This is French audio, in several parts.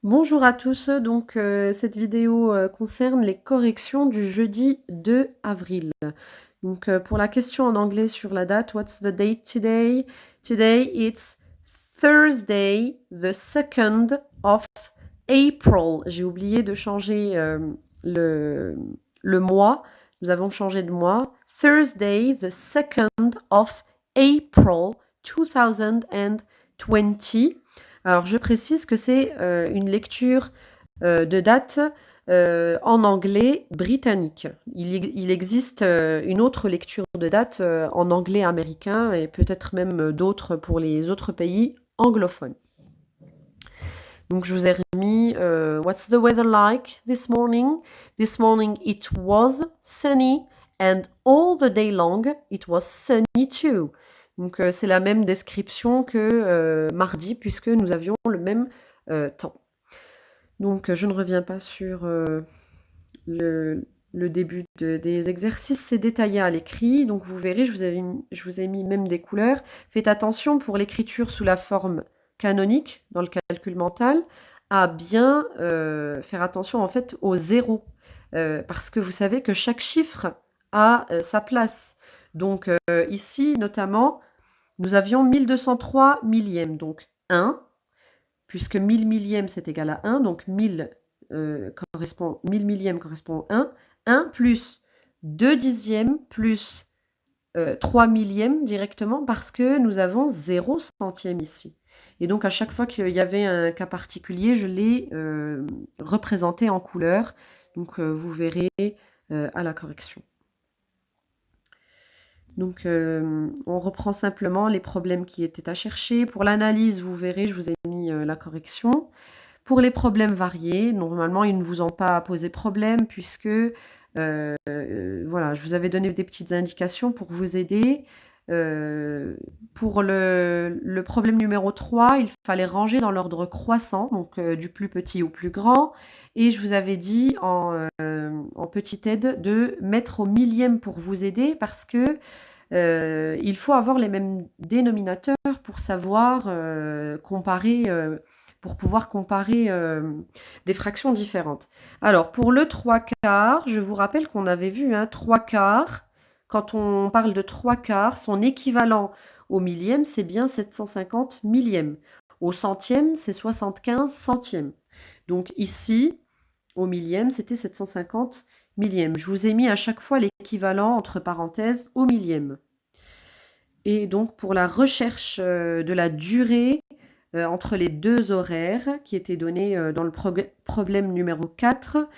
Bonjour à tous, donc cette vidéo concerne les corrections du jeudi 2 avril. Donc pour la question en anglais sur la date, what's the date today? Today it's Thursday, the 2nd of April. J'ai oublié de changer le, le mois. Nous avons changé de mois. Thursday, the 2nd of April 2020. Alors, je précise que c'est une lecture de date en anglais britannique. Il existe une autre lecture de date en anglais américain et peut-être même d'autres pour les autres pays anglophones. Donc, je vous ai remis What's the weather like this morning? This morning it was sunny and all the day long it was sunny too. Donc, c'est la même description que mardi, puisque nous avions le même temps. Donc, je ne reviens pas sur le début des exercices. C'est détaillé à l'écrit. Donc, vous verrez, je vous ai mis même des couleurs. Faites attention pour l'écriture sous la forme canonique, dans le calcul mental, à bien faire attention en fait aux zéros. Parce que vous savez que chaque chiffre a sa place. Donc, ici, notamment, nous avions 1203 millièmes, donc 1, puisque 1000 millièmes c'est égal à 1, donc 1000 millièmes correspond à 1, 1 plus 2 dixièmes plus 3 millièmes directement parce que nous avons 0 centième ici. Et donc à chaque fois qu'il y avait un cas particulier, je l'ai représenté en couleur, donc vous verrez à la correction. Donc, on reprend simplement les problèmes qui étaient à chercher. Pour l'analyse, vous verrez, je vous ai mis la correction. Pour les problèmes variés, normalement, ils ne vous ont pas posé problème puisque, voilà, je vous avais donné des petites indications pour vous aider. Pour le problème numéro 3, il fallait ranger dans l'ordre croissant, donc du plus petit au plus grand. Et je vous avais dit en petite aide de mettre au millième pour vous aider parce que il faut avoir les mêmes dénominateurs pour savoir comparer, pour pouvoir comparer des fractions différentes. Alors, pour le 3/4, je vous rappelle qu'on avait vu un 3/4. Quand on parle de 3/4, son équivalent au millième, c'est bien 750 millièmes. Au centième, c'est 75 centièmes. Donc ici, au millième, c'était 750 millièmes. Je vous ai mis à chaque fois l'équivalent entre parenthèses au millième. Et donc pour la recherche de la durée entre les deux horaires qui étaient donnés dans le problème numéro 4,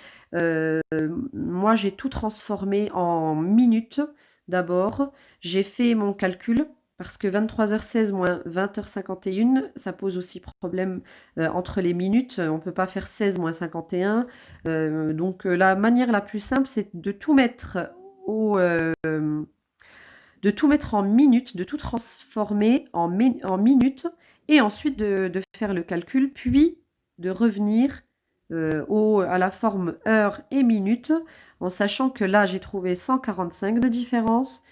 moi j'ai tout transformé en minutes d'abord. J'ai fait mon calcul parce que 23h16 moins 20h51, ça pose aussi problème entre les minutes. On ne peut pas faire 16 moins 51. Donc la manière la plus simple, c'est de tout mettre en minutes, de tout transformer en minutes, et ensuite de faire le calcul, puis de revenir à la forme heure et minute, en sachant que là, j'ai trouvé 145 de différence.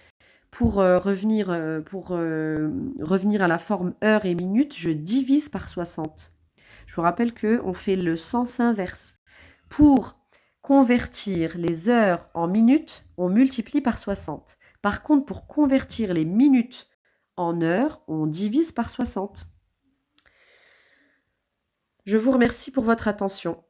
Pour revenir à la forme heure et minute, je divise par 60. Je vous rappelle qu'on fait le sens inverse. Pour convertir les heures en minutes, on multiplie par 60. Par contre, pour convertir les minutes en heures, on divise par 60. Je vous remercie pour votre attention.